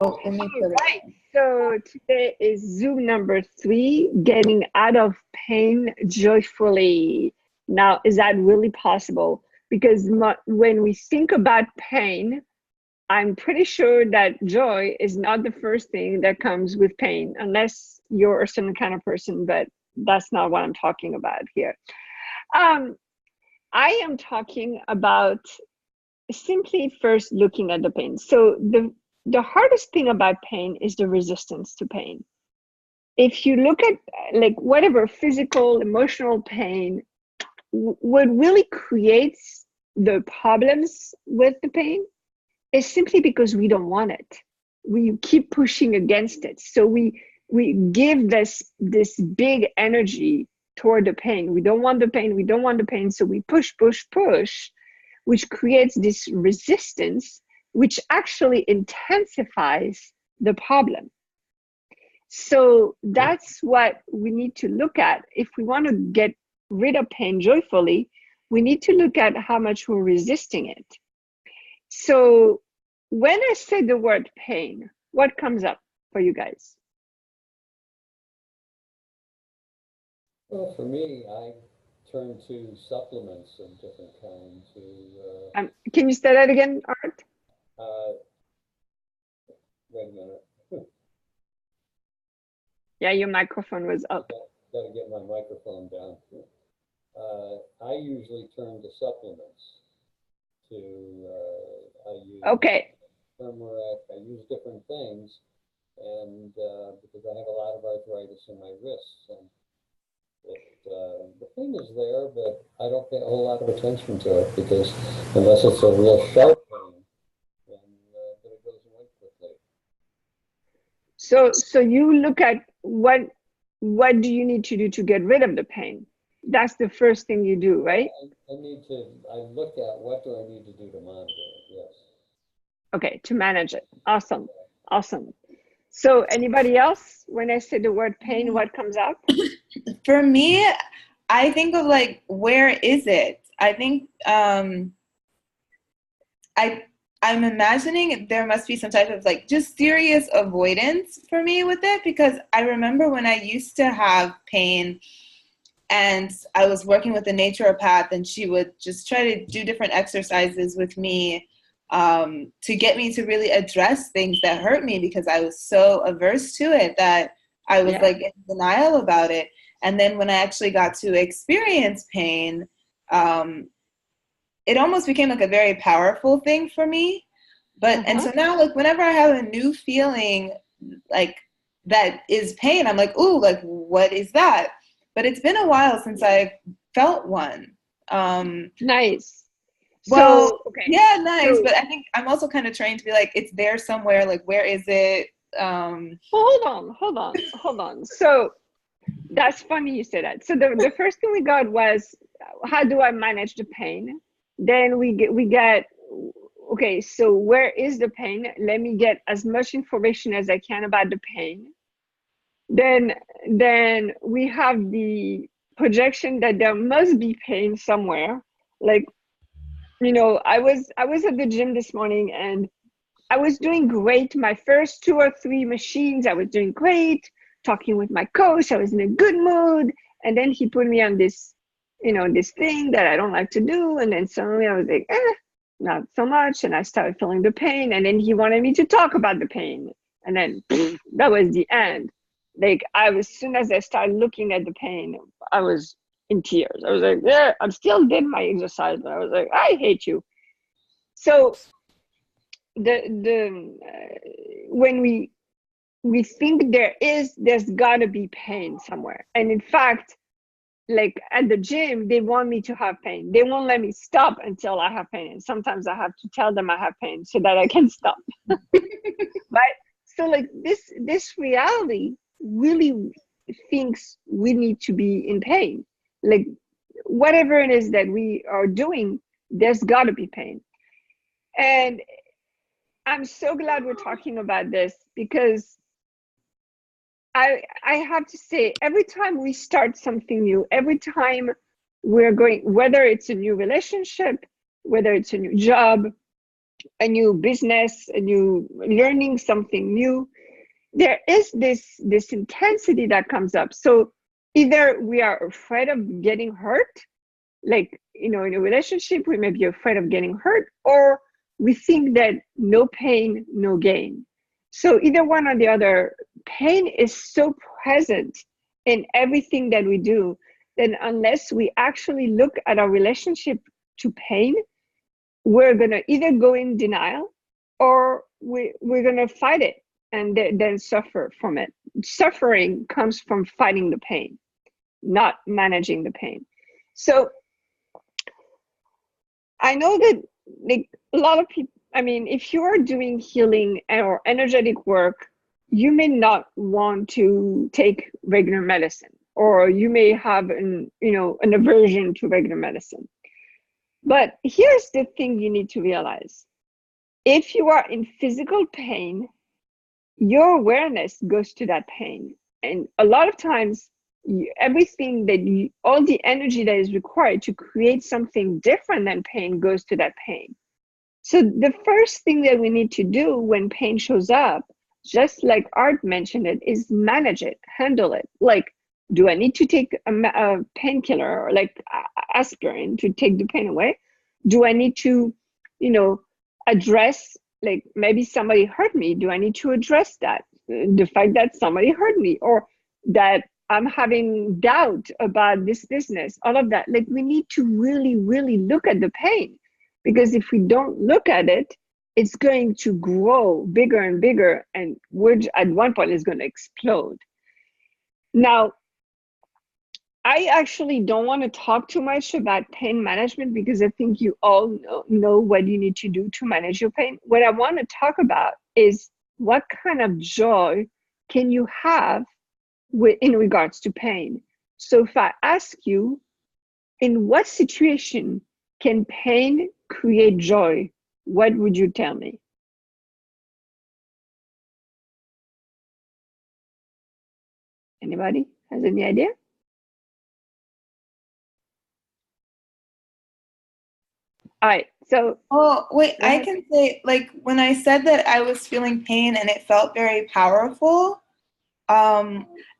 Let me All put it. right. So today is Zoom number 3, getting out of pain joyfully. Now, is that really possible? Because when we think about pain, I'm pretty sure that joy is not the first thing that comes with pain, unless you're a certain kind of person, but that's not what I'm talking about here. Um, I am talking about simply first looking at the pain. So the hardest thing about pain is the resistance to pain. If you look at like whatever physical, emotional pain, what really creates the problems with the pain is simply because we don't want it. We keep pushing against it. So we give this big energy toward the pain. We don't want the pain. We don't want the pain. So we push, push, push, which creates this resistance, which actually intensifies the problem. So that's what we need to look at. If we want to get rid of pain joyfully, we need to look at how much we're resisting it. So when I say the word pain, what comes up for you guys? Well, for me, I turn to supplements of different kinds. Can you say that again, Art? Uh, Wait a minute. Yeah, your microphone was up. Got to get my microphone down. I usually turn to supplements. I use Okay. turmeric. I use different things, and because I have a lot of arthritis in my wrists, and the pain is there, but I don't pay a whole lot of attention to it because unless it's a real sharp pain, then it goes away quickly. So you look at what do you need to do to get rid of the pain? That's the first thing you do, right? I look at what do I need to do to monitor it, yes. Okay, to manage it. Awesome. Awesome. So anybody else, when I say the word pain, what comes up? For me, I think of like, where is it? I think I'm imagining there must be some type of like just serious avoidance for me with it, because I remember when I used to have pain and I was working with a naturopath, and she would just try to do different exercises with me to get me to really address things that hurt me, because I was so averse to it that I was like in denial about it. And then when I actually got to experience pain, it almost became like a very powerful thing for me. But and so now, like, whenever I have a new feeling like that is pain, I'm like, ooh, like, what is that? But it's been a while since I've felt one. Nice. Well, So, okay. yeah, nice. So, but I think I'm also kind of trained to be like, it's there somewhere. Like, where is it? well, hold on. So that's funny you say that. So the first thing we got was, how do I manage the pain? Then we get okay, so where is the pain? Let me get as much information as I can about the pain. Then we have the projection that there must be pain somewhere. Like, I was at the gym this morning and I was doing great. My first 2 or 3 machines, I was doing great, talking with my coach. I was in a good mood. And then he put me on this thing that I don't like to do. And then suddenly I was like, not so much. And I started feeling the pain. And then he wanted me to talk about the pain. And then that was the end. Like, as soon as I started looking at the pain, I was in tears. I was like, yeah, I still did my exercise, but I was like, I hate you. So when we think there's gotta be pain somewhere, and in fact, like at the gym, they want me to have pain. They won't let me stop until I have pain, and sometimes I have to tell them I have pain so that I can stop. Right? So like this reality really thinks we need to be in pain. Like, whatever it is that we are doing, there's got to be pain. And I'm so glad we're talking about this, because I have to say, every time we start something new, every time we're going, whether it's a new relationship, whether it's a new job, a new business, a new learning something new, there is this intensity that comes up. So either we are afraid of getting hurt, like, in a relationship, we may be afraid of getting hurt, or we think that no pain, no gain. So either one or the other, pain is so present in everything that we do, then unless we actually look at our relationship to pain, we're going to either go in denial, or we're going to fight it and then suffer from it. Suffering comes from fighting the pain, not managing the pain. So I know that, like, a lot of people, I mean, if you're doing healing or energetic work, you may not want to take regular medicine, or you may have an aversion to regular medicine. But here's the thing you need to realize. If you are in physical pain, your awareness goes to that pain. And a lot of times, all the energy that is required to create something different than pain goes to that pain. So the first thing that we need to do when pain shows up, just like Art mentioned it, is manage it, handle it. Like, do I need to take a painkiller, or like aspirin, to take the pain away? Do I need to, address, like, maybe somebody hurt me? Do I need to address that? The fact that somebody hurt me, or that I'm having doubt about this business, all of that. Like, we need to really, really look at the pain, because if we don't look at it, it's going to grow bigger and bigger, and at one point it's going to explode. Now, I actually don't want to talk too much about pain management, because I think you all know what you need to do to manage your pain. What I want to talk about is what kind of joy can you have in regards to pain. So if I ask you, in what situation can pain create joy, what would you tell me? Anybody has any idea? All right, so. Oh, wait, I can say, like, when I said that I was feeling pain and it felt very powerful,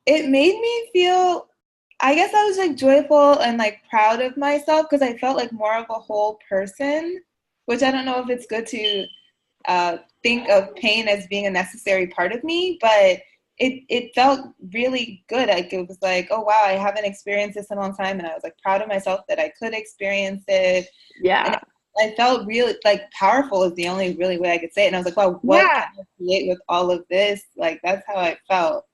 it made me feel, I guess I was like joyful and like proud of myself, because I felt like more of a whole person, which I don't know if it's good to think of pain as being a necessary part of me, but it felt really good. Like, it was like, oh wow, I haven't experienced this in a long time, and I was like proud of myself that I could experience it. Yeah. And I felt really like powerful is the only really way I could say it. And I was like, wow, what can I create with all of this? Like, that's how I felt.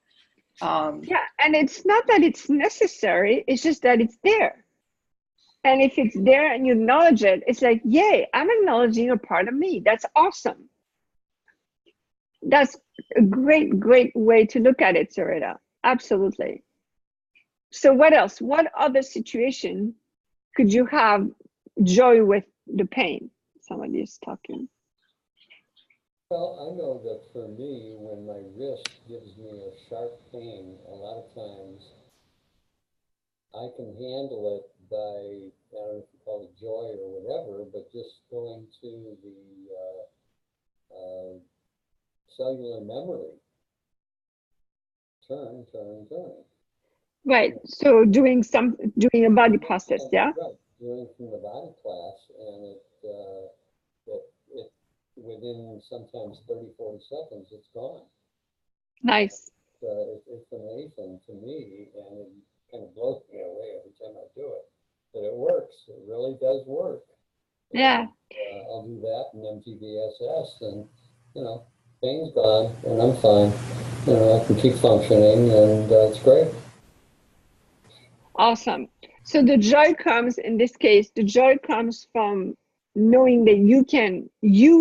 Yeah, and it's not that it's necessary, it's just that it's there. And if it's there and you acknowledge it, it's like, yay, I'm acknowledging a part of me. That's awesome. That's a great, great way to look at it, Sarita. Absolutely. So what else? What other situation could you have joy with the pain? Somebody is talking. Well, I know that for me, when my wrist gives me a sharp pain, a lot of times I can handle it by, I don't know if you call it joy or whatever, but just going to the cellular memory. Turn. Right. So doing a body process, yeah? Right. Doing from the body class, and it within sometimes 30, 40 seconds, it's gone. Nice. It's amazing to me, and it kind of blows me away every time I do it. But it works. It really does work. Yeah. And, I'll do that in MTVSS, and pain's gone, and I'm fine. I can keep functioning, and it's great. Awesome. So the joy comes, in this case, the joy comes from knowing that you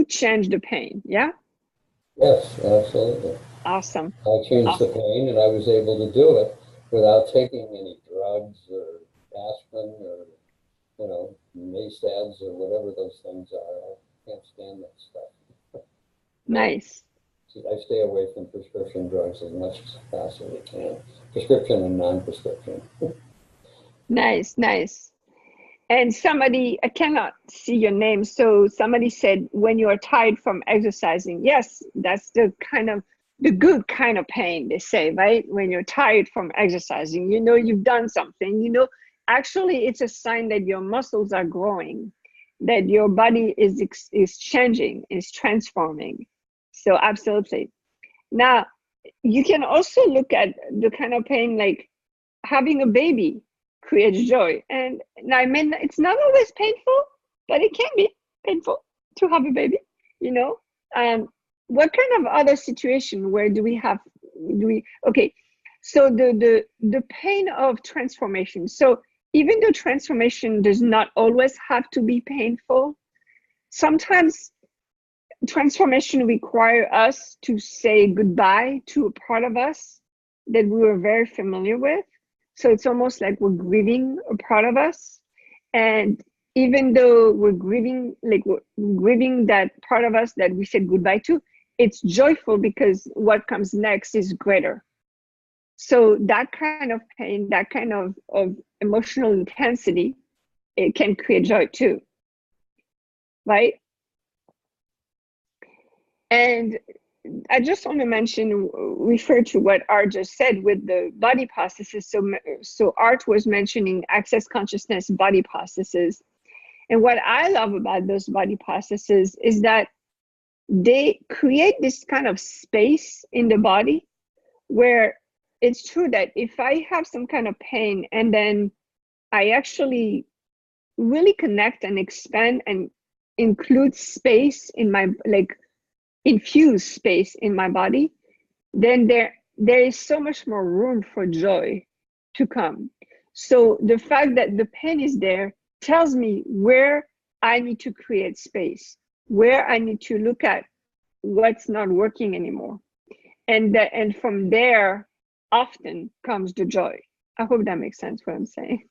change the pain, yeah? Yes, absolutely. Awesome. I changed the pain, and I was able to do it without taking any drugs or aspirin or NSAIDs or whatever those things are. I can't stand that stuff. Nice. I stay away from prescription drugs as much as I possibly can. Prescription and non-prescription. Nice. And somebody, I cannot see your name, so somebody said when you are tired from exercising. Yes, that's the kind of the good kind of pain, they say, right? When you're tired from exercising, you know you've done something, you know, actually it's a sign that your muscles are growing, that your body is changing, is transforming. So absolutely. Now, you can also look at the kind of pain like having a baby creates joy. And I mean, it's not always painful, but it can be painful to have a baby, you know? What kind of other situation where okay, so the pain of transformation. So even though transformation does not always have to be painful, sometimes transformation require us to say goodbye to a part of us that we were very familiar with. So it's almost like we're grieving a part of us. And even though we're grieving, like we're grieving that part of us that we said goodbye to, it's joyful because what comes next is greater. So that kind of pain, that kind of emotional intensity, it can create joy too, right? And I just want to refer to what Art just said with the body processes. So Art was mentioning access consciousness body processes. And what I love about those body processes is that they create this kind of space in the body where it's true that if I have some kind of pain and then I actually really connect and expand and include space in my, like, infuse space in my body, then there is so much more room for joy to come. So the fact that the pain is there tells me where I need to create space, where I need to look at what's not working anymore. And from there often comes the joy. I hope that makes sense what I'm saying.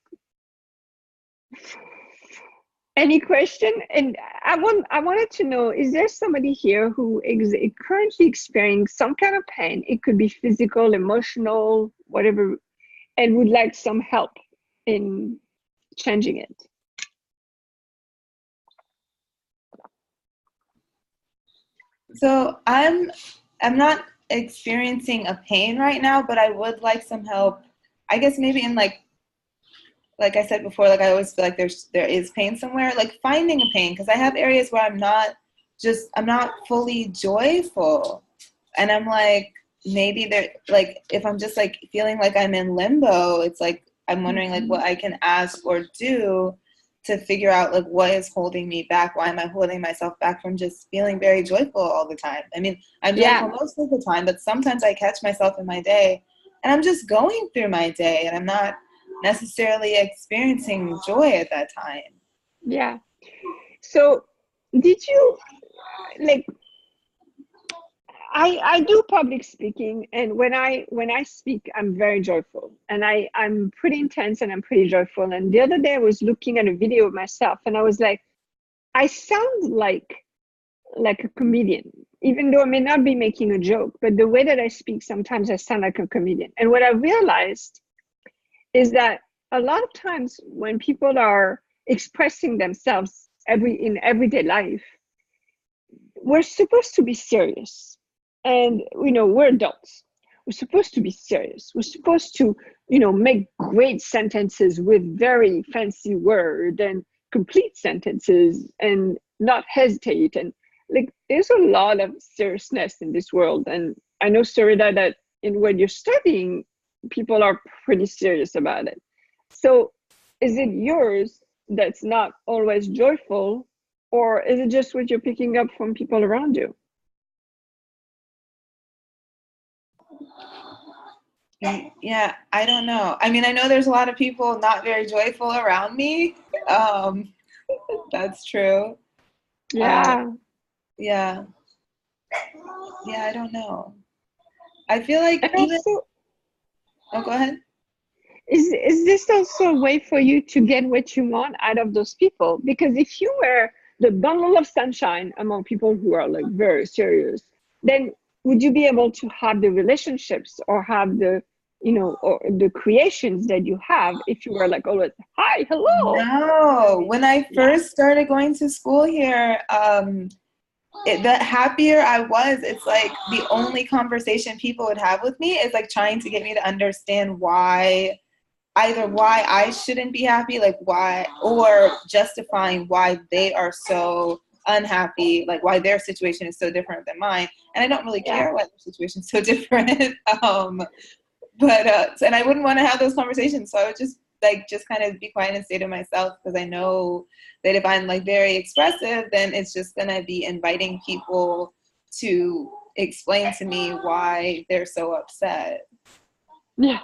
Any question? And I wanted to know, is there somebody here who is currently experiencing some kind of pain? It could be physical, emotional, whatever, and would like some help in changing it. So I'm not experiencing a pain right now, but I would like some help. I guess maybe in like I said before, like I always feel like there is pain somewhere, like finding a pain, because I have areas where I'm not fully joyful, and I'm like, maybe there, like if I'm just like feeling like I'm in limbo, it's like I'm wondering like what I can ask or do to figure out like what is holding me back. Why am I holding myself back from just feeling very joyful all the time? I mean, I'm joyful most of the time, but sometimes I catch myself in my day and I'm just going through my day and I'm not necessarily experiencing joy at that time. Yeah. So did you, like, I do public speaking, and when I speak, I'm very joyful, and I'm pretty intense and I'm pretty joyful. And the other day I was looking at a video of myself and I was like, I sound like a comedian, even though I may not be making a joke, but the way that I speak, sometimes I sound like a comedian. And what I realized is that a lot of times when people are expressing themselves in everyday life, we're supposed to be serious. And, you know, we're adults. We're supposed to be serious. We're supposed to, you know, make great sentences with very fancy words and complete sentences and not hesitate. And like, there's a lot of seriousness in this world. And I know, Sarita, that when you're studying, people are pretty serious about it. So is it yours that's not always joyful, or is it just what you're picking up from people around you? Yeah, I don't know. I mean, I know there's a lot of people not very joyful around me. That's true. Yeah. Yeah, I don't know. I feel like And even. also, Oh, go ahead. is this also a way for you to get what you want out of those people? Because if you were the bundle of sunshine among people who are like very serious, then would you be able to have the relationships or have the or the creations that you have if you were like always, hi, hello. No, when I Yeah. first started going to school here, the happier I was. It's like the only conversation people would have with me is like trying to get me to understand either why I shouldn't be happy, like why, or justifying why they are so unhappy, like why their situation is so different than mine. And I don't really care why their situation is so different. And I wouldn't want to have those conversations. So I would just kind of be quiet and stay to myself, because I know that if I'm like very expressive, then it's just going to be inviting people to explain to me why they're so upset. Yeah.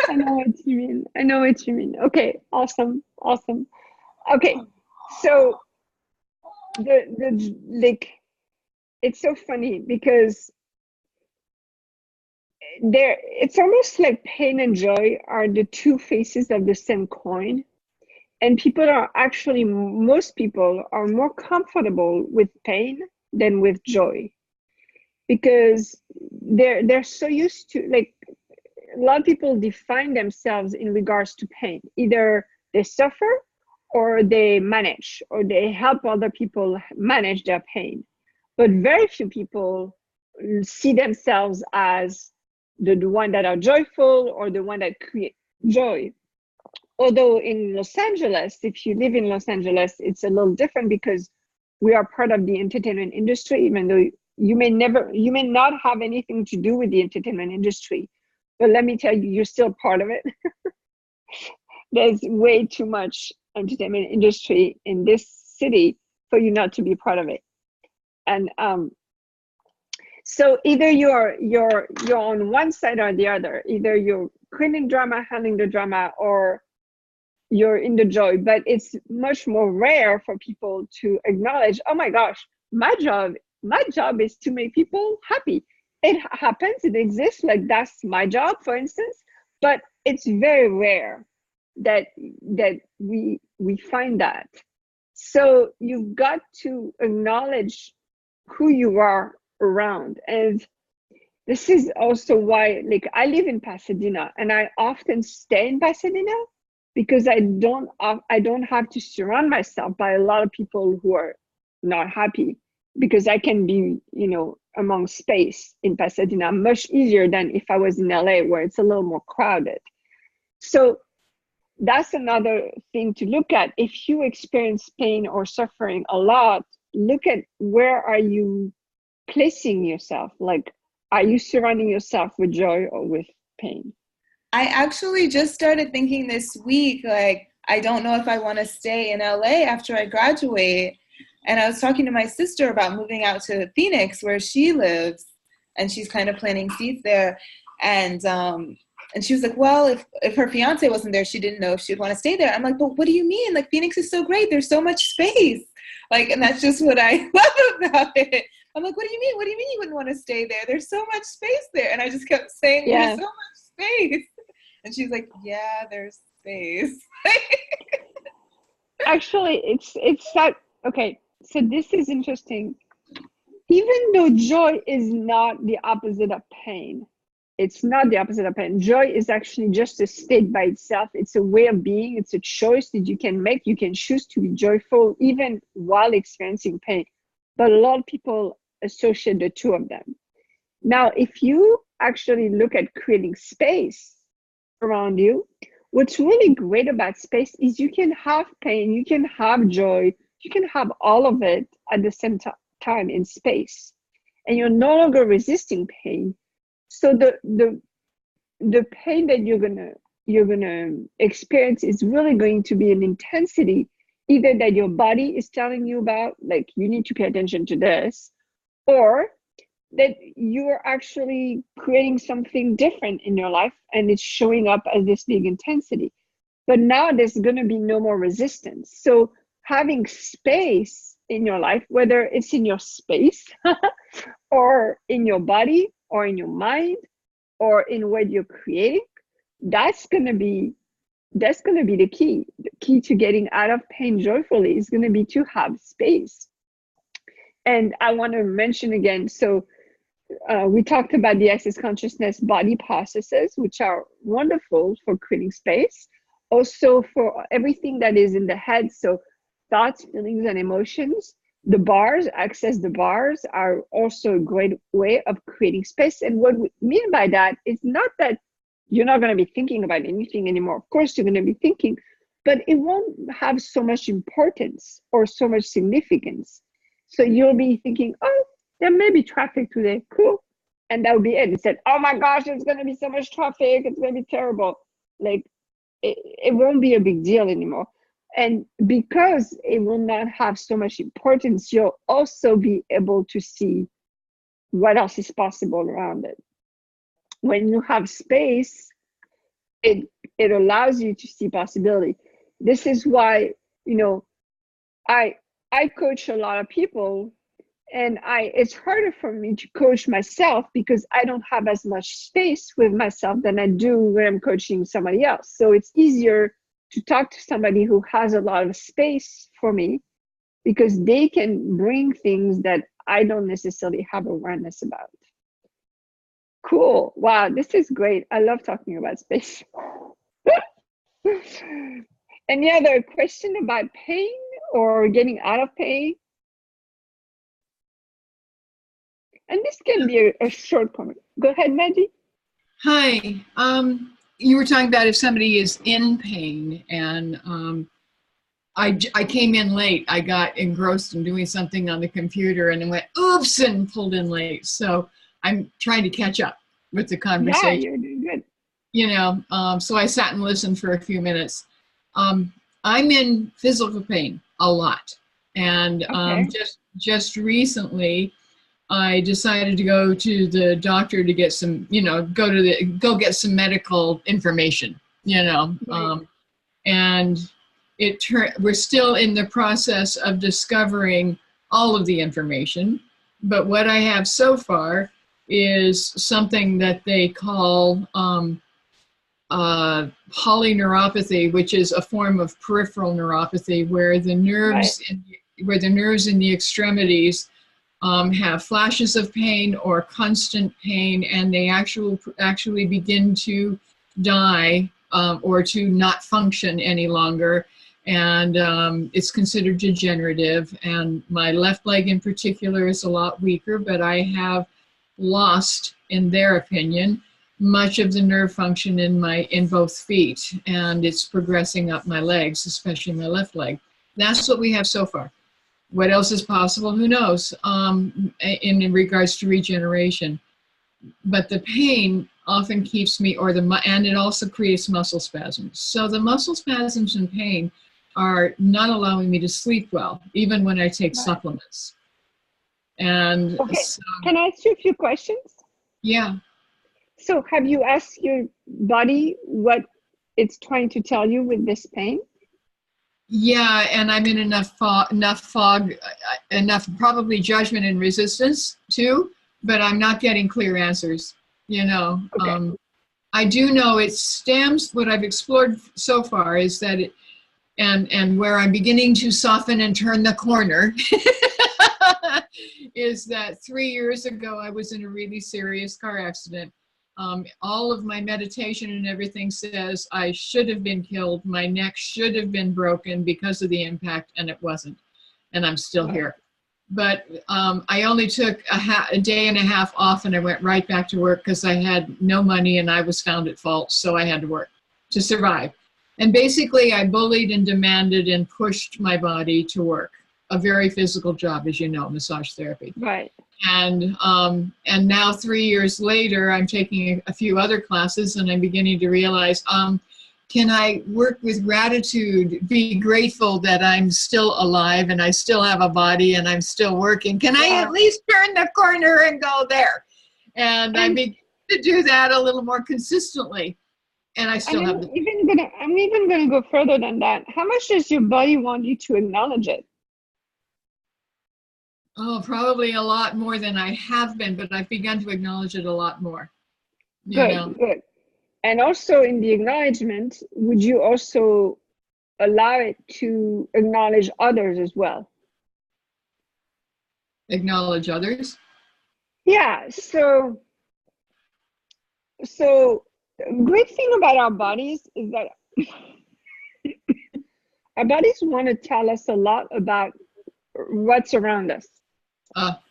I know what you mean. Okay, awesome. Okay, so the like, it's so funny because it's almost like pain and joy are the two faces of the same coin. And most people are more comfortable with pain than with joy, because they're so used to, like, a lot of people define themselves in regards to pain. Either they suffer, or they manage, or they help other people manage their pain. But very few people see themselves as the one that are joyful, or the one that create joy. Although in Los Angeles, if you live in Los Angeles, it's a little different, because we are part of the entertainment industry, even though you may not have anything to do with the entertainment industry. But let me tell you, you're still part of it. There's way too much entertainment industry in this city for you not to be part of it. And so either you're on one side or the other. Either you're creating drama, handling the drama, or you're in the joy. But it's much more rare for people to acknowledge, oh my gosh, my job is to make people happy. It happens, it exists, like that's my job, for instance. But it's very rare that we find that. So you've got to acknowledge who you are around. And this is also why, like, I live in Pasadena, and I often stay in Pasadena because I don't have to surround myself by a lot of people who are not happy, because I can be, among space in Pasadena much easier than if I was in LA, where it's a little more crowded. So that's another thing to look at. If you experience pain or suffering a lot, look at where are you placing yourself. Like, are you surrounding yourself with joy or with pain? I actually just started thinking this week, like, I don't know if I want to stay in LA after I graduate. And I was talking to my sister about moving out to Phoenix, where she lives, and she's kind of planting seeds there. And she was like, well, if her fiance wasn't there, she didn't know if she'd want to stay there. I'm like, but what do you mean? Like, Phoenix is so great. There's so much space. Like, and that's just what I love about it. I'm like, what do you mean? What do you mean you wouldn't want to stay there? There's so much space there. And I just kept saying, there's so much space. And she's like, yeah, there's space. Actually, it's that, okay, so this is interesting. Even though joy is not the opposite of pain, it's not the opposite of pain. Joy is actually just a state by itself. It's a way of being. It's a choice that you can make. You can choose to be joyful even while experiencing pain. But a lot of people associate the two of them. Now, if you actually look at creating space around you, what's really great about space is you can have pain, you can have joy, you can have all of it at the same time in space. And you're no longer resisting pain. So the pain that you're gonna experience is really going to be an intensity, either that your body is telling you about, like, you need to pay attention to this, or that you're actually creating something different in your life and it's showing up as this big intensity. But now there's going to be no more resistance. So having space in your life, whether it's in your space or in your body or in your mind or in what you're creating, that's going to be the key. The key to getting out of pain joyfully is going to be to have space. And I want to mention again, so We talked about the access consciousness body processes, which are wonderful for creating space. Also for everything that is in the head. So thoughts, feelings, and emotions. The bars, access the bars are also a great way of creating space. And what we mean by that is not that you're not going to be thinking about anything anymore. Of course, you're going to be thinking, but it won't have so much importance or so much significance. So you'll be thinking, oh, there may be traffic today. Cool. And that would be it. Instead, oh my gosh, there's going to be so much traffic. It's going to be terrible. Like, it won't be a big deal anymore. And because it will not have so much importance, you'll also be able to see what else is possible around it. When you have space, it allows you to see possibility. This is why, you know, I coach a lot of people, and it's harder for me to coach myself because I don't have as much space with myself than I do when I'm coaching somebody else. So it's easier to talk to somebody who has a lot of space for me because they can bring things that I don't necessarily have awareness about. Cool. Wow, this is great. I love talking about space. Any other question about pain or getting out of pain? And this can be a short comment. Go ahead, Maggie. Hi. You were talking about if somebody is in pain, and I came in late. I got engrossed in doing something on the computer and then went, oops, and pulled in late. So I'm trying to catch up with the conversation. Yeah, you're doing good. You know, so I sat and listened for a few minutes. I'm in physical pain a lot. And just recently, I decided to go to the doctor to get some, you know, go get some medical information, you know. Right. And we're still in the process of discovering all of the information. But what I have so far is something that they call polyneuropathy, which is a form of peripheral neuropathy where the nerves in the extremities have flashes of pain or constant pain, and they actually begin to die or to not function any longer. And it's considered degenerative. And my left leg in particular is a lot weaker, but I have lost, in their opinion, much of the nerve function in both feet, and it's progressing up my legs, especially my left leg. That's what we have so far. What else is possible? Who knows? In regards to regeneration, but the pain often keeps me, and it also creates muscle spasms. So the muscle spasms and pain are not allowing me to sleep well, even when I take supplements. And okay. So, can I ask you a few questions? Yeah. So have you asked your body what it's trying to tell you with this pain? Yeah, and I'm in enough fog, enough probably judgment and resistance too, but I'm not getting clear answers, you know. Okay. I do know it stems, what I've explored so far is that and where I'm beginning to soften and turn the corner is that 3 years ago I was in a really serious car accident. All of my meditation and everything says I should have been killed. My neck should have been broken because of the impact, and it wasn't. And I'm still here. But I only took a day and a half off, and I went right back to work because I had no money and I was found at fault. So I had to work to survive. And basically I bullied and demanded and pushed my body to work. A very physical job, as you know, massage therapy. Right. And now 3 years later, I'm taking a few other classes, and I'm beginning to realize, can I work with gratitude, be grateful that I'm still alive and I still have a body and I'm still working? Can I at least turn the corner and go there? And I begin to do that a little more consistently. And I still have. I'm even gonna go further than that. How much does your body want you to acknowledge it? Oh, probably a lot more than I have been, but I've begun to acknowledge it a lot more. Good. And also in the acknowledgement, would you also allow it to acknowledge others as well? Acknowledge others? Yeah. So great thing about our bodies is that our bodies want to tell us a lot about what's around us.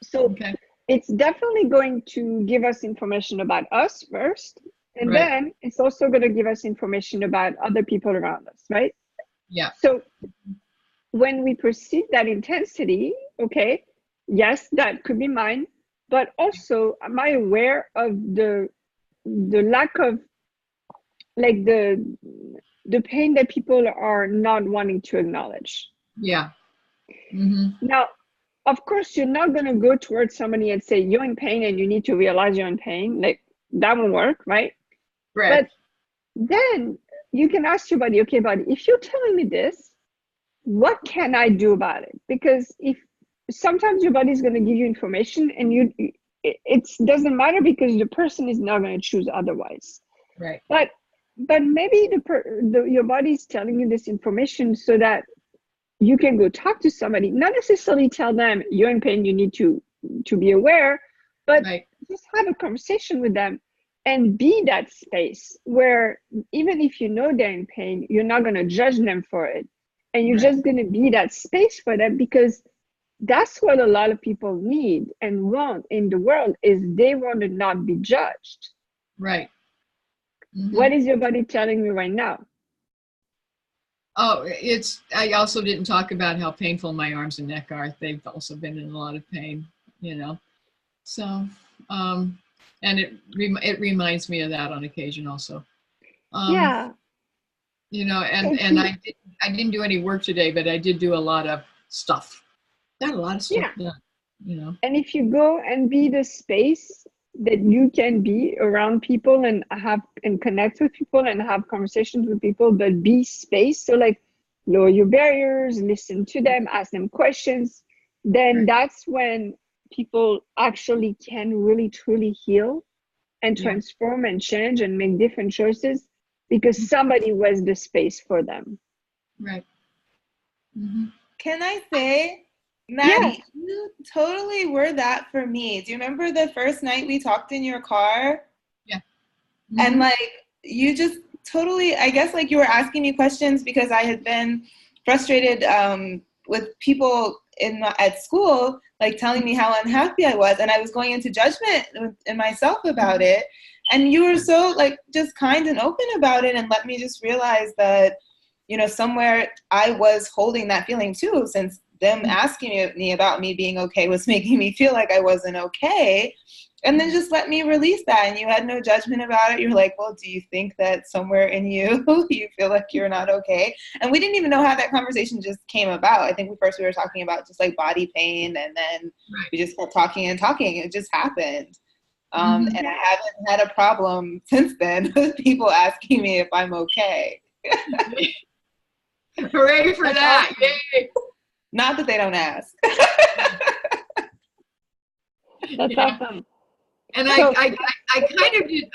So Okay. it's definitely going to give us information about us first, and Right. then it's also going to give us information about other people around us, right? Yeah. So when we perceive that intensity, okay, yes, that could be mine, but also am I aware of the lack of, like, the pain that people are not wanting to acknowledge? Yeah. Mm-hmm. Now, of course, you're not going to go towards somebody and say, you're in pain and you need to realize you're in pain. Like, that won't work, right? Right. But then you can ask your body, okay, buddy, if you're telling me this, what can I do about it? Because if sometimes your body is going to give you information and it doesn't matter because the person is not going to choose otherwise. Right. But maybe your body is telling you this information so that you can go talk to somebody, not necessarily tell them you're in pain, you need to be aware, but Right. just have a conversation with them and be that space where even if you know they're in pain, you're not going to judge them for it. And you're Right. just going to be that space for them, because that's what a lot of people need and want in the world, is they want to not be judged. Right. Mm-hmm. What is your body telling you right now? Oh, I also didn't talk about how painful my arms and neck are. They've also been in a lot of pain, you know. So, and it reminds me of that on occasion also. Yeah. You know, and I didn't do any work today, but I did do a lot of stuff. Got a lot of stuff done, you know. And if you go and be the space that you can be around people and connect with people and have conversations with people, but be space. So like, lower your barriers, listen to them, ask them questions. Then Right. that's when people actually can really truly heal and transform and change and make different choices, because somebody was the space for them. Right. Mm-hmm. Can I say, Maddie, you totally were that for me. Do you remember the first night we talked in your car? Yeah. Mm-hmm. And like, you just totally, I guess like you were asking me questions because I had been frustrated with people at school, like telling me how unhappy I was. And I was going into judgment in myself about it. And you were so like just kind and open about it and let me just realize that, you know, somewhere I was holding that feeling too, since them asking me about me being okay was making me feel like I wasn't okay. And then just let me release that. And you had no judgment about it. You're like, well, do you think that somewhere in you, you feel like you're not okay? And we didn't even know how that conversation just came about. I think we were talking about just like body pain. And then we just kept talking and talking. It just happened. And I haven't had a problem since then with people asking me if I'm okay. Hooray for that. Yay. Not that they don't ask. That's awesome. And I kind of did.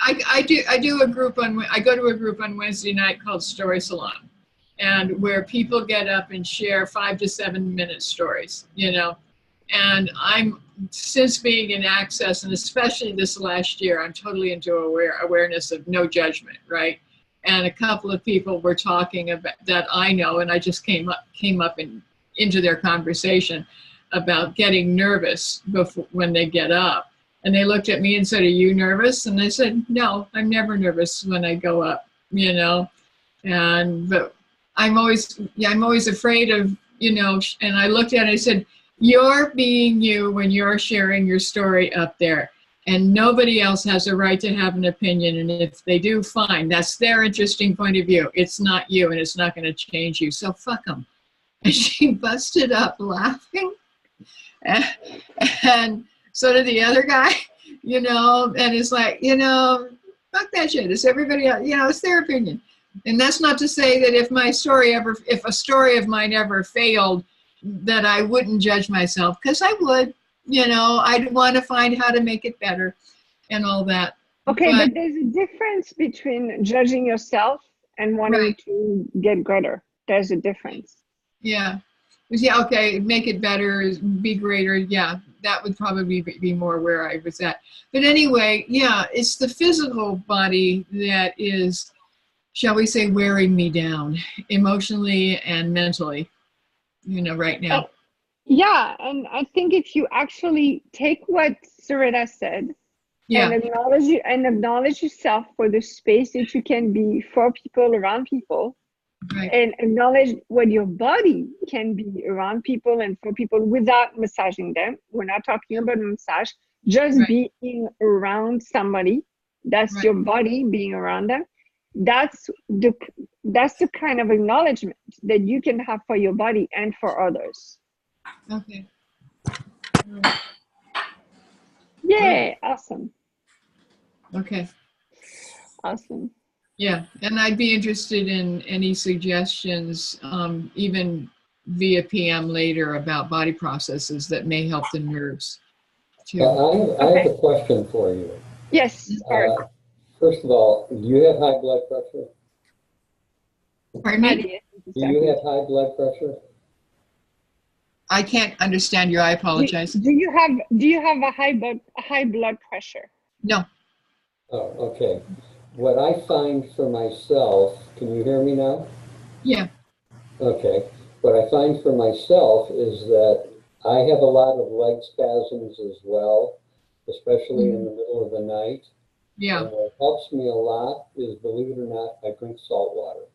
I do a group I go to a group on Wednesday night called Story Salon, and where people get up and share 5 to 7 minute stories, you know. And I'm, since being in Access, and especially this last year, I'm totally into awareness of no judgment, right? And a couple of people were talking about that I know, and I just came up into their conversation about getting nervous when they get up. And they looked at me and said, "Are you nervous?" And I said, "No, I'm never nervous when I go up, you know." But I'm always afraid of, you know. And I looked at it and I said, "You're being you when you're sharing your story up there, and nobody else has a right to have an opinion. And if they do, fine. That's their interesting point of view. It's not you, and it's not going to change you. So fuck them." And she busted up laughing, and so did the other guy, you know, and it's like, you know, fuck that shit. It's everybody else, you know, it's their opinion. And that's not to say that if a story of mine ever failed, that I wouldn't judge myself, because I would, you know, I'd want to find how to make it better and all that. Okay, but there's a difference between judging yourself and wanting to get greater. There's a difference. Yeah. Yeah, okay, make it better, be greater, yeah. that would probably be more where I was at. But anyway, yeah, it's the physical body that is, shall we say, wearing me down emotionally and mentally, right now. Yeah, and I think if you actually take what Sarita said Yeah, and acknowledge yourself for the space that you can be for people, around people, right. and acknowledge what your body can be around people and for people without massaging them. We're not talking about massage, just Right. being around somebody. That's Right. your body being around them. That's the kind of acknowledgement that you can have for your body and for others. Okay. Yeah, awesome. Okay. Awesome. Yeah, and I'd be interested in any suggestions, even via PM later, about body processes that may help the nerves too. I have a question for you. Yes, Art. First of all, do you have high blood pressure? Pardon me? Do you have high blood pressure? I can't understand you. I apologize. Do you have a high blood pressure? No. Oh, okay. What I find for myself, can you hear me now? Yeah. Okay. What I find for myself is that I have a lot of leg spasms as well, especially in the middle of the night. Yeah. And what helps me a lot is, believe it or not, I drink salt water.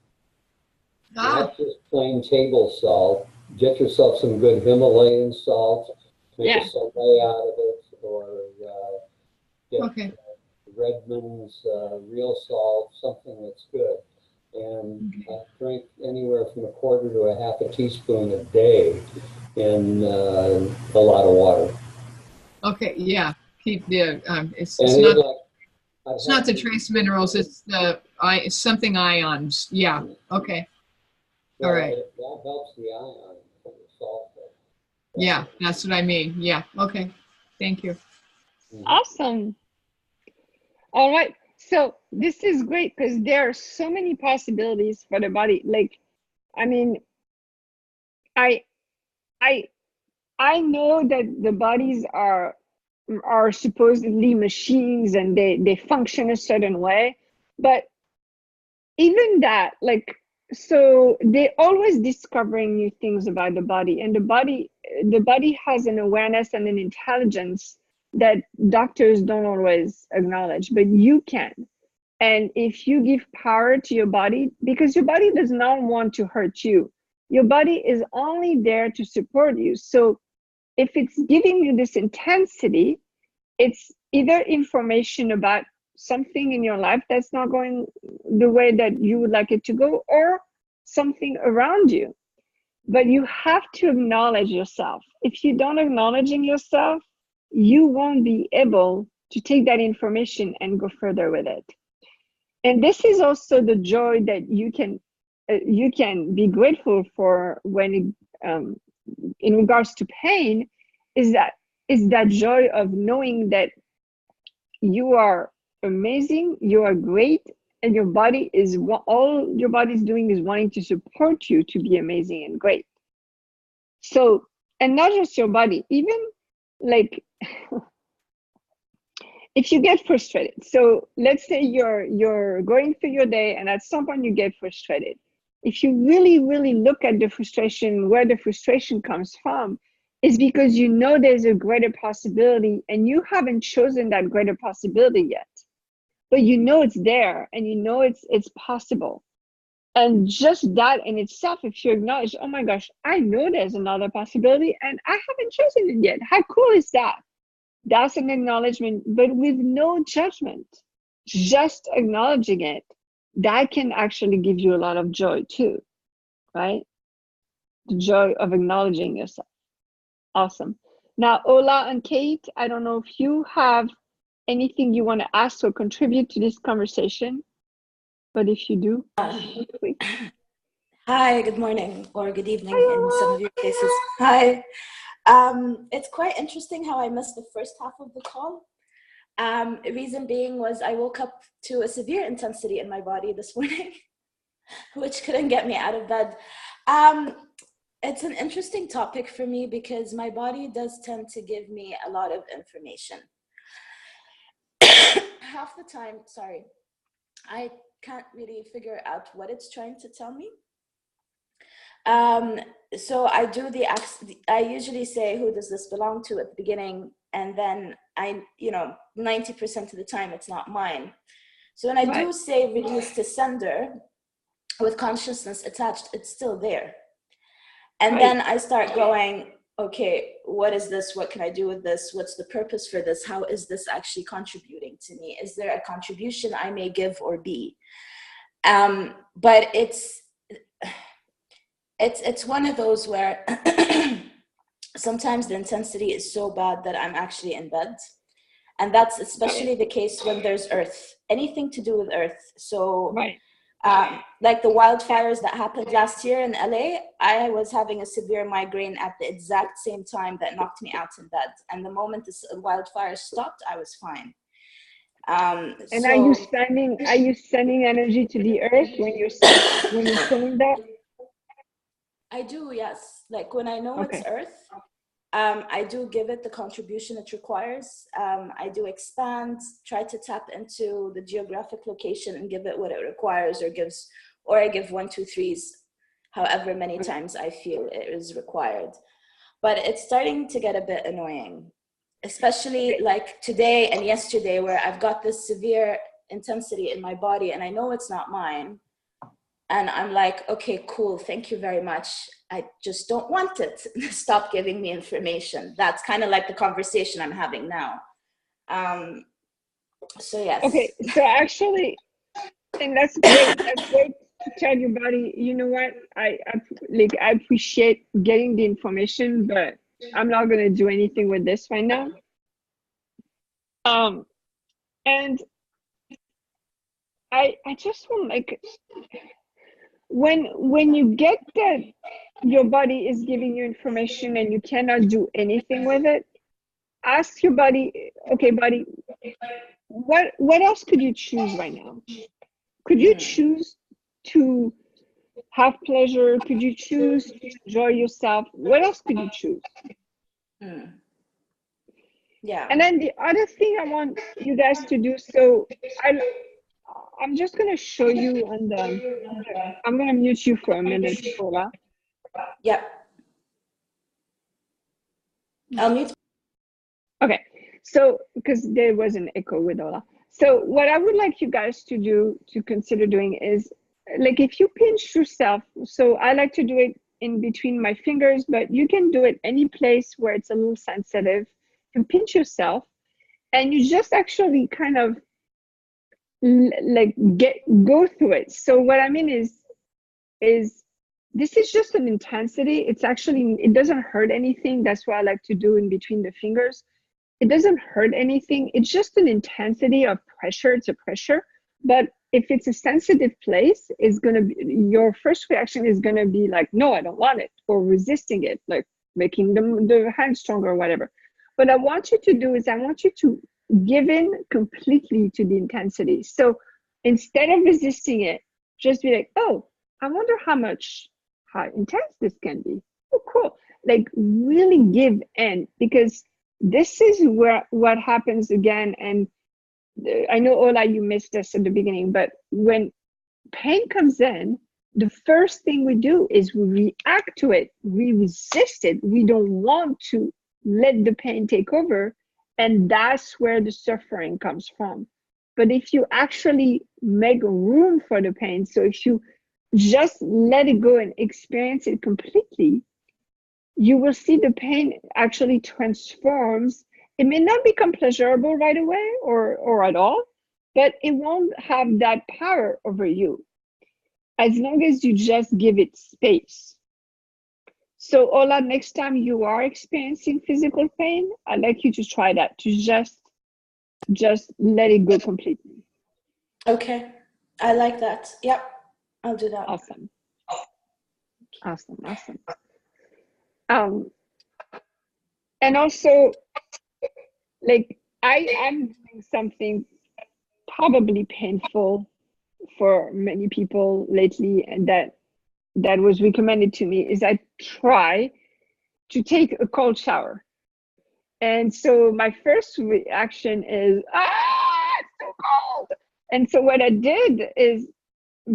Not just plain table salt. Get yourself some good Himalayan salt, make a sorbet out of it, or get Redmond's real salt, something that's good. And I drink anywhere from a quarter to a half a teaspoon a day in a lot of water. Okay, yeah. Keep the it's not the trace minerals, it's it's something ions. Yeah. Okay. Well, all right. That helps the ion from the salt. Yeah, that's what I mean. Yeah. Okay. Thank you. Awesome. All right. So this is great because there are so many possibilities for the body. Like, I mean, I know that the bodies are supposedly machines and they function a certain way, but even that, like, so they're always discovering new things about the body, and the body has an awareness and an intelligence that doctors don't always acknowledge, but you can. And if you give power to your body, because your body does not want to hurt you, your body is only there to support you. So if it's giving you this intensity, it's either information about something in your life that's not going the way that you would like it to go, or something around you. But you have to acknowledge yourself. If you don't acknowledge yourself, you won't be able to take that information and go further with it. And this is also the joy that you can be grateful for when in regards to pain, is that joy of knowing that you are amazing, you are great, and your body is all your body is doing is wanting to support you to be amazing and great. So, and not just your body, even like if you get frustrated. So let's say you're going through your day and at some point you get frustrated. If you really, really look at the frustration, where the frustration comes from, is because you know there's a greater possibility and you haven't chosen that greater possibility yet. But you know it's there and you know it's possible. And just that in itself, if you acknowledge, oh my gosh, I know there's another possibility and I haven't chosen it yet. How cool is that? That's an acknowledgement, but with no judgment. Just acknowledging it, that can actually give you a lot of joy too, right? The joy of acknowledging yourself. Awesome. Now, Ola and Kate, I don't know if you have anything you want to ask or contribute to this conversation, but if you do, please. Hi, good morning or good evening in some of your cases. Hi. It's quite interesting how I missed the first half of the call. Reason being was I woke up to a severe intensity in my body this morning, which couldn't get me out of bed. It's an interesting topic for me because my body does tend to give me a lot of information. Half the time, sorry, I can't really figure out what it's trying to tell me. So I usually say, who does this belong to at the beginning? And then 90% of the time it's not mine. So when I do say release to sender with consciousness attached, it's still there. And then I start going, okay, what is this? What can I do with this? What's the purpose for this? How is this actually contributing to me? Is there a contribution I may give or be? But it's one of those where sometimes the intensity is so bad that I'm actually in bed. And that's especially the case when there's earth, anything to do with earth. So like the wildfires that happened last year in LA, I was having a severe migraine at the exact same time that knocked me out in bed. And the moment the wildfire stopped, I was fine. And so, are you sending energy to the earth when you're feeling that? I do, yes. Like when I know it's earth, I do give it the contribution it requires. I do expand, try to tap into the geographic location and give it what it requires, or I give 1, 2, 3s, however many times I feel it is required. But it's starting to get a bit annoying, especially like today and yesterday, where I've got this severe intensity in my body and I know it's not mine. And I'm like, okay, cool, thank you very much. I just don't want it. Stop giving me information. That's kind of like the conversation I'm having now. So yes. Okay, so actually, and that's great. That's great to tell your body, you know what, I appreciate getting the information, but I'm not going to do anything with this right now. And I just want, like, when you get that your body is giving you information and you cannot do anything with it, ask your body, okay, body, what else could you choose right now? Could you choose to have pleasure? Could you choose to enjoy yourself? What else could you choose? Yeah. And then the other thing I want you guys to do, so I'm just going to show you on I'm going to mute you for a minute, Paula. Yep. I'll mute. Okay, so because there was an echo with Ola. So what I would like you guys to do, to consider doing is, like, if you pinch yourself, so I like to do it in between my fingers, but you can do it any place where it's a little sensitive. You pinch yourself and you just actually kind of like go through it. So what I mean is this is just an intensity. It's actually, it doesn't hurt anything. That's what I like to do in between the fingers. It doesn't hurt anything. It's just an intensity of pressure. It's a pressure. But if it's a sensitive place, it's going to be, your first reaction is going to be like, no, I don't want it, or resisting it, like making the hand stronger or whatever. What I want you to do is I want you to give in completely to the intensity. So instead of resisting it, just be like, oh, I wonder how intense this can be. Oh, cool. Like really give in, because this is what happens again. And I know, Ola, you missed this at the beginning, but when pain comes in, the first thing we do is we react to it. We resist it. We don't want to let the pain take over. And that's where the suffering comes from. But if you actually make room for the pain, so if you just let it go and experience it completely, you will see the pain actually transforms. It may not become pleasurable right away or at all, but it won't have that power over you as long as you just give it space. So Ola, next time you are experiencing physical pain, I'd like you to try that, to just let it go completely. Okay, I like that. Yep, I'll do that. Awesome. And also, like, I'm doing something probably painful for many people lately, and that that was recommended to me is I try to take a cold shower. And so my first reaction is, it's so cold. And so what I did is,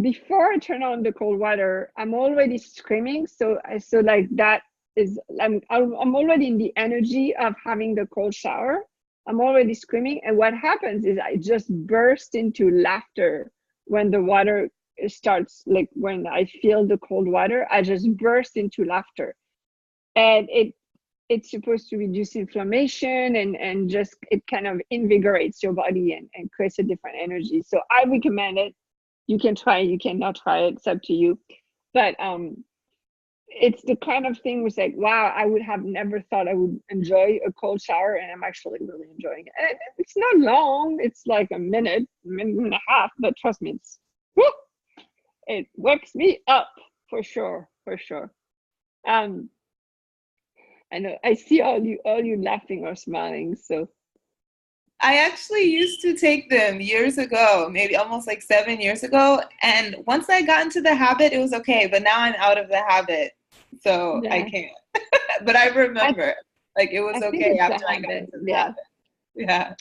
before I turn on the cold water, I'm already screaming. So like that is, I'm already in the energy of having the cold shower. I'm already screaming. And what happens is I just burst into laughter when the water starts, like when I feel the cold water, I just burst into laughter. And it's supposed to reduce inflammation and just, it kind of invigorates your body and creates a different energy. So I recommend it. You can try it, you cannot try it, it's up to you. But it's the kind of thing was like, wow, I would have never thought I would enjoy a cold shower, and I'm actually really enjoying it. And it's not long, it's like a minute and a half, but trust me, it wakes me up for sure. I know I see all you laughing or smiling. So I actually used to take them years ago, maybe almost like 7 years ago. And once I got into the habit, it was okay. But now I'm out of the habit, so I can't. But I remember, like, it was okay after I got into the habit. Yeah.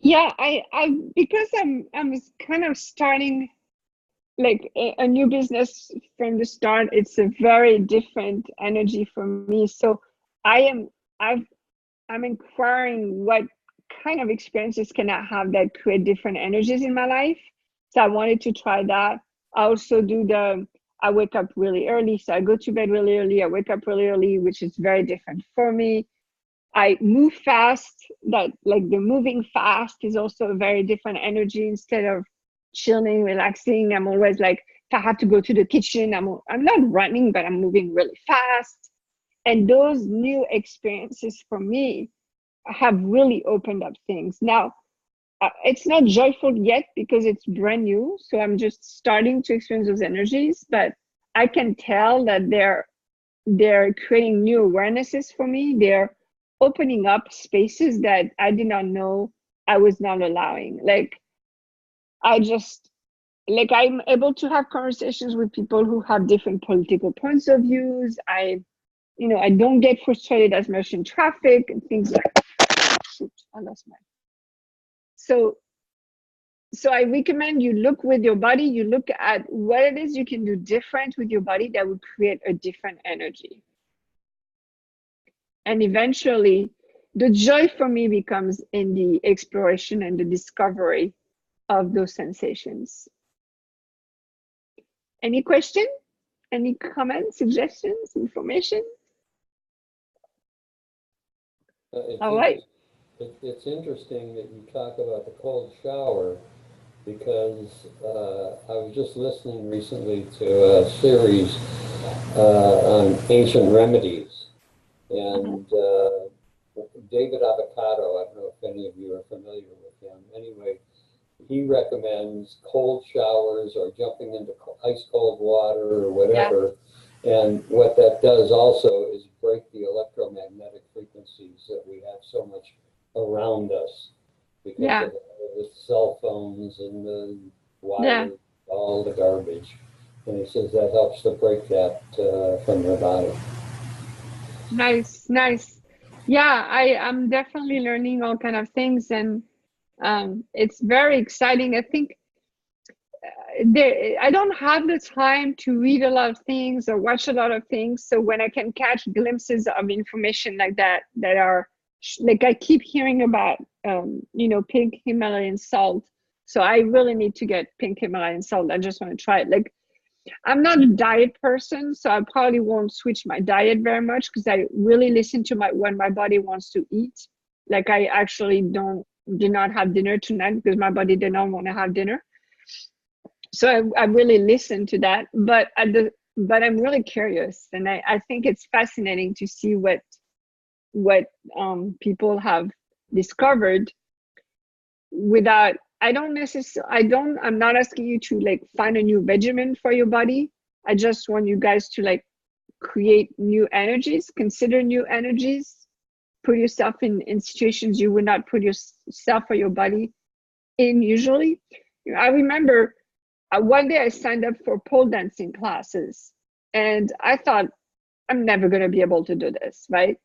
Yeah, I because I'm kind of starting like a new business from the start. It's a very different energy for me. So I'm inquiring what kind of experiences can I have that create different energies in my life. So I wanted to try that. I also do I wake up really early. So I go to bed really early. I wake up really early, which is very different for me. I move fast. That, like, the moving fast is also a very different energy. Instead of chilling, relaxing, I'm always like, if I have to go to the kitchen, I'm not running, but I'm moving really fast. And those new experiences for me have really opened up things. Now, it's not joyful yet because it's brand new. So I'm just starting to experience those energies, but I can tell that they're creating new awarenesses for me. They're opening up spaces that I did not know I was not allowing. Like, I'm able to have conversations with people who have different political points of views. I don't get frustrated as much in traffic and things like that. Shoot, I lost my. So I recommend you look with your body, you look at what it is you can do different with your body that would create a different energy. And eventually, the joy for me becomes in the exploration and the discovery of those sensations. Any question? Any comments, suggestions, information? All right. It's interesting that you talk about the cold shower, because I was just listening recently to a series on ancient remedies, and David Avocado, I don't know if any of you are familiar with him. Anyway, he recommends cold showers or jumping into ice cold water or whatever. Yeah. And what that does also is break the electromagnetic frequencies that we have so much around us because of the cell phones and the wires, all the garbage. And he says that helps to break that from your body. Nice. Yeah, I'm definitely learning all kind of things, and it's very exciting. I think I don't have the time to read a lot of things or watch a lot of things. So when I can catch glimpses of information like that are like, I keep hearing about, pink Himalayan salt. So I really need to get pink Himalayan salt. I just want to try it. Like, I'm not a diet person, so I probably won't switch my diet very much because I really listen to what my body wants to eat. Like, I actually did not have dinner tonight because my body did not want to have dinner. So I really listen to that, but I'm really curious, and I think it's fascinating to see what people have discovered without. I'm not asking you to like find a new regimen for your body. I just want you guys to like create new energies, consider new energies, put yourself in situations you would not put yourself or your body in usually. I remember one day I signed up for pole dancing classes, and I thought, I'm never going to be able to do this, right?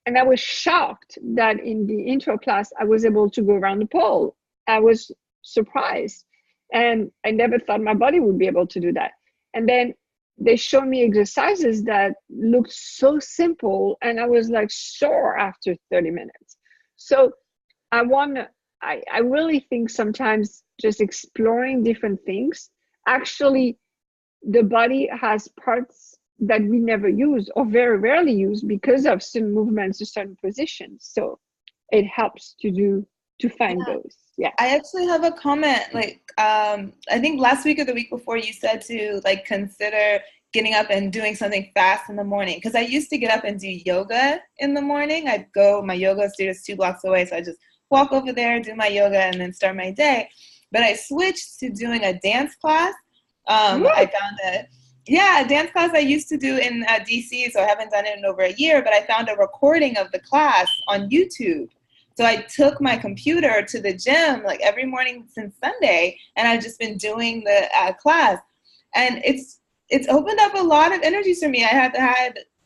And I was shocked that in the intro class, I was able to go around the pole. I was surprised. And I never thought my body would be able to do that. And then they showed me exercises that looked so simple, and I was like sore after 30 minutes. So I really think sometimes just exploring different things, actually the body has parts that we never use or very rarely use because of certain movements or certain positions. So it helps to find those. Yeah. I actually have a comment, like, I think last week or the week before you said to like consider getting up and doing something fast in the morning. Cause I used to get up and do yoga in the morning. My yoga studio's 2 blocks away. So I just walk over there, do my yoga, and then start my day. But I switched to doing a dance class. I found a dance class I used to do in DC, so I haven't done it in over a year, but I found a recording of the class on YouTube. So I took my computer to the gym like every morning since Sunday, and I've just been doing the class. And it's opened up a lot of energies for me.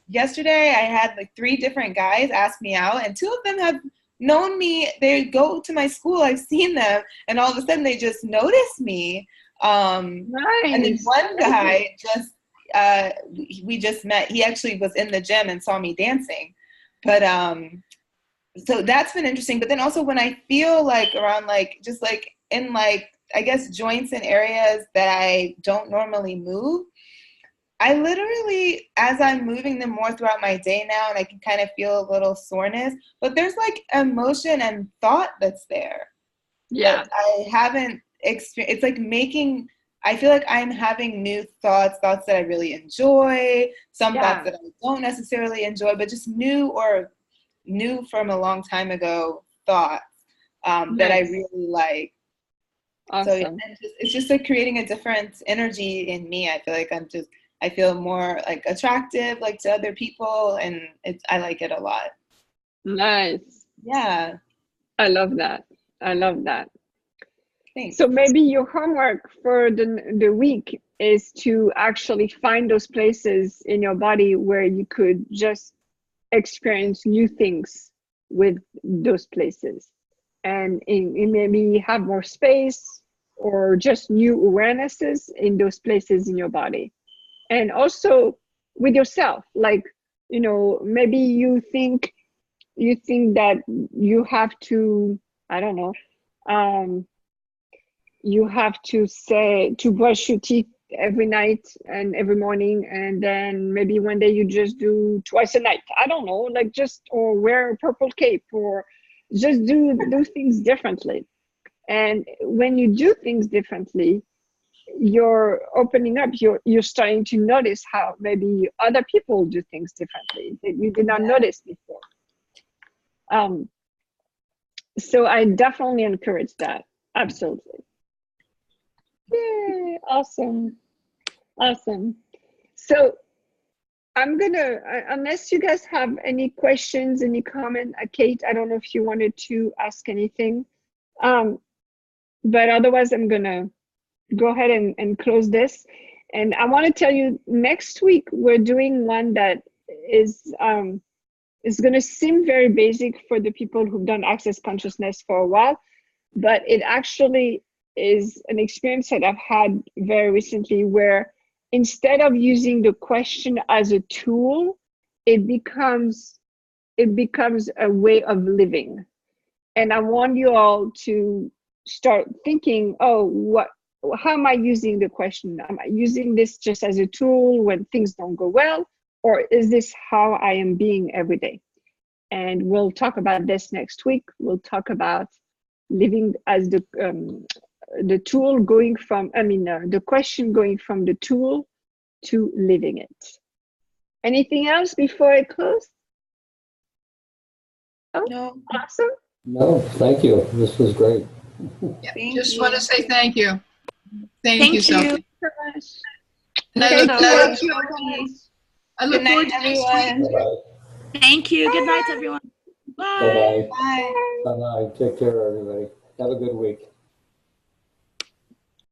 Yesterday, I had like 3 different guys ask me out, and 2 of them have known me. They go to my school. I've seen them, and all of a sudden they just notice me. Nice. And then one guy we just met. He actually was in the gym and saw me dancing. But so that's been interesting. But then also when I feel like around like just like in like I guess joints and areas that I don't normally move, I literally, as I'm moving them more throughout my day now, and I can kind of feel a little soreness, but there's like emotion and thought that's there. Yeah. I haven't experienced. It's like I feel like I'm having new thoughts that I really enjoy, some thoughts that I don't necessarily enjoy, but just new from a long time ago thoughts that I really like. Awesome. So it's just like creating a different energy in me. I feel like I feel more like attractive like to other people, and I like it a lot. Nice. Yeah. I love that. Thanks. So maybe your homework for the week is to actually find those places in your body where you could just experience new things with those places, and maybe have more space or just new awarenesses in those places in your body. And also with yourself, like, maybe you think that you have to, I don't know, you have to brush your teeth every night and every morning, and then maybe one day you just do twice a night. I don't know, like or wear a purple cape, or just do things differently. And when you do things differently, you're opening up, you're starting to notice how maybe other people do things differently that you did not notice before. So I definitely encourage that. Absolutely. Yay, awesome. So I'm gonna, unless you guys have any questions, any comment, Kate, I don't know if you wanted to ask anything, but otherwise I'm gonna go ahead and close this. And I want to tell you, next week we're doing one that is going to seem very basic for the people who've done Access Consciousness for a while, but it actually is an experience that I've had very recently, where instead of using the question as a tool, it becomes a way of living. And I want you all to start thinking, how am I using the question? Am I using this just as a tool when things don't go well? Or is this how I am being every day? And we'll talk about this next week. We'll talk about living as the tool going from, the question going from the tool to living it. Anything else before I close? Oh, No. Awesome. No, thank you. This was great. Just want to say thank you. Thank you, Sophie. So much. And I look forward to next week. Bye-bye. Thank you. Good night, everyone. Bye. Bye-bye. Bye. Bye-bye. Take care, everybody. Have a good week.